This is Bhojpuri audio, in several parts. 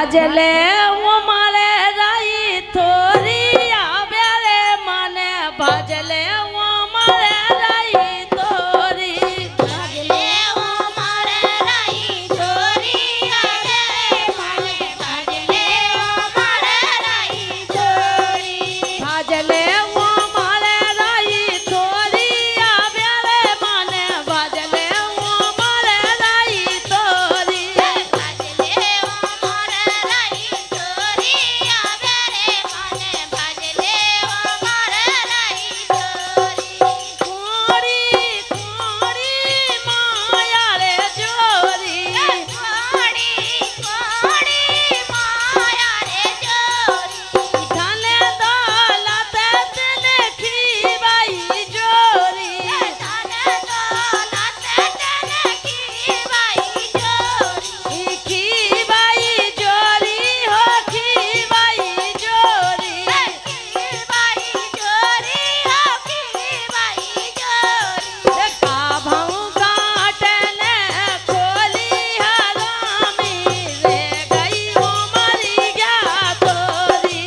भजले वो मारे राई थोरी आवे रे माने भजले वो मारे राई थोरी भजले वो मारे राई थोरी आवे रे माने भजले वो मारे राई थोरी भजले वो मारे राई थोरी आवे रे माने भजले वो मारे राई थोरी भजले वो मारे राई थोरी आवे रे माने भजले वो मारे राई थोरी कोड़ी कोड़ी माया रे जोरी कोड़ी कोड़ी माया रे जोरी धने दौलत तने खीबाई जोरी धन दौलत तने खीबाई जोरी खीबाई जोरी हो खीबाई जोरी खीबाई जोरी हो खीबाई जोरी काभौ काटने खोली हरामी रे गई वो मरी गया तोरी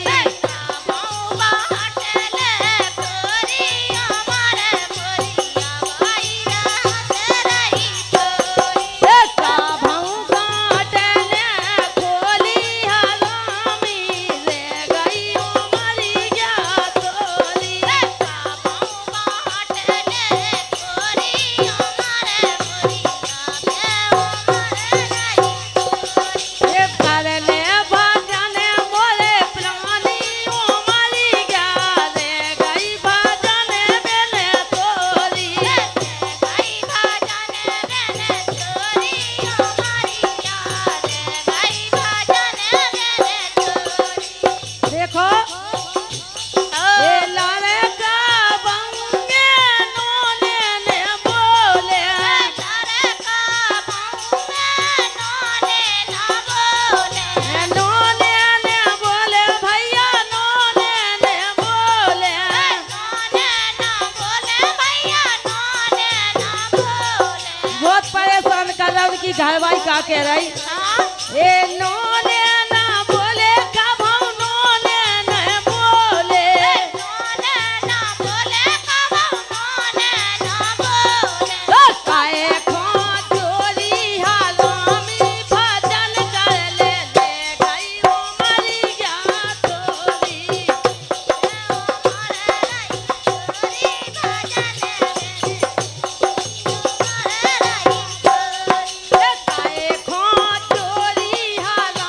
कामौ बाटले कोरी हमारे मोरिया भाई रात रही तोरी काभौ काटने खोली हरामी रे गई वो मरी गया तोरी कामौ बाटले कोरी हमारे मोरिया ये करले भजने मोरे प्राणी ओ मरी गया रे गई भजने बेले तोरी भाई भाजने बेने चोरी हमारी याद भाई भाजने बेने चोरी देखो ये लारे का बंगे नोने ने बोले तारे का बाऊ में नोने ना बोले नोने ने बोले भैया नोने ने बोले नोने ना बोले भैया नोने ना बोले बहुत परेशान कर रहा उनकी घरवाली का कह रही हाँ ए नोने ना बोले कभौ नोने न बोले नोने ना बोले कहो नोने ना बोले काए खो चोरी हालामी भजन कर ले गई वो मरी गया तोरी काए खो चोरी हालामी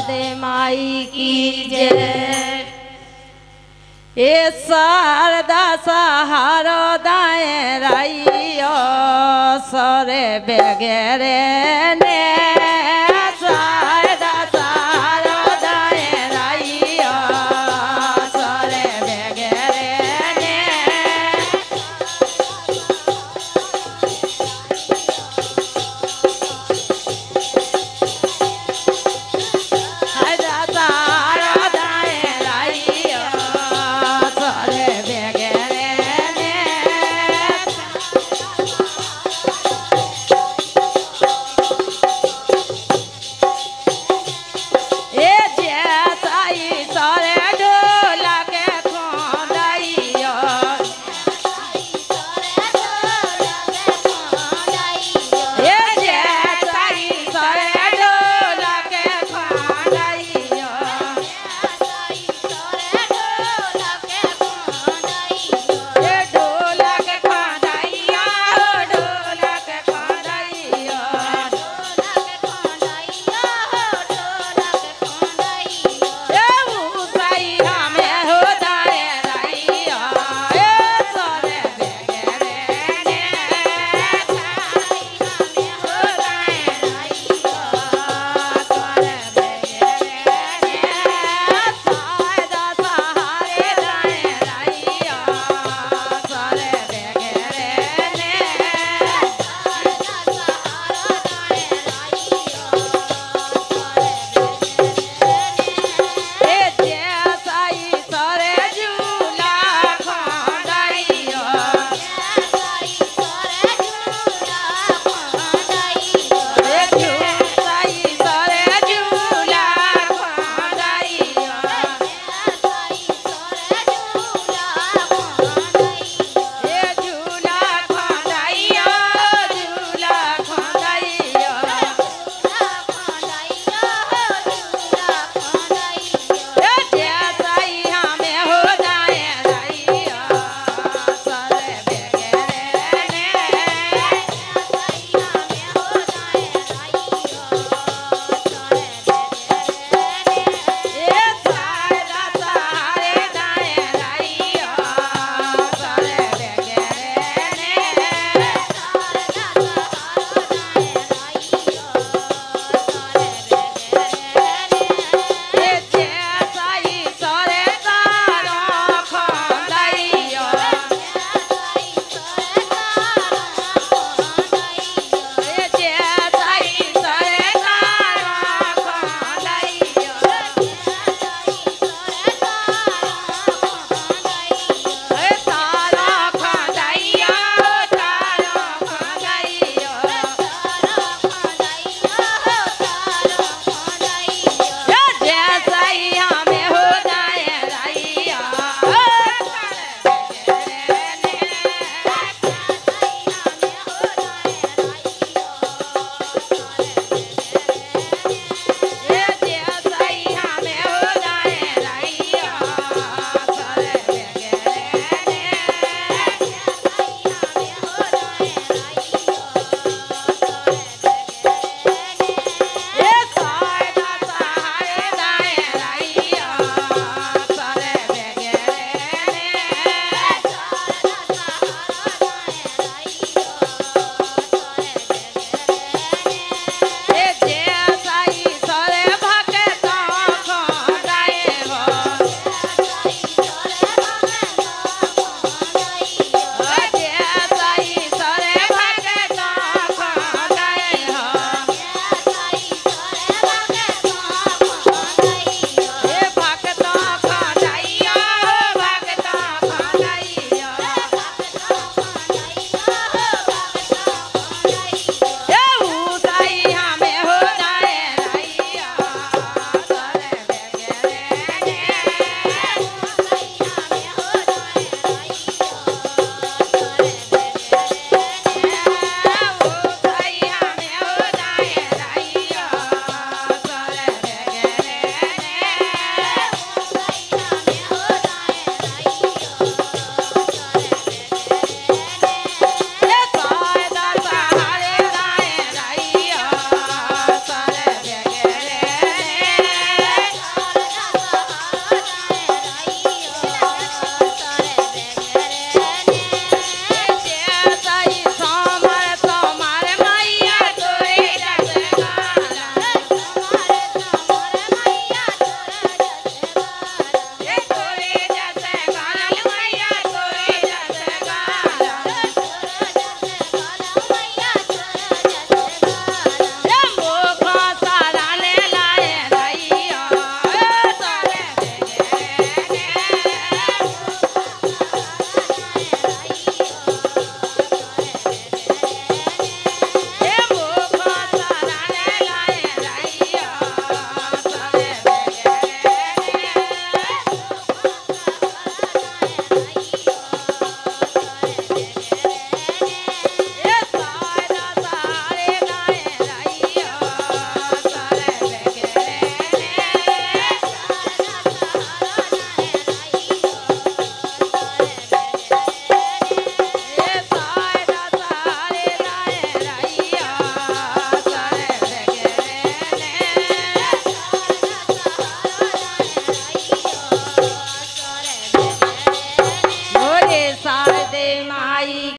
शारदे माई की जय। ए शारदा सहारो दाए राइयो सरे बेगेरे ने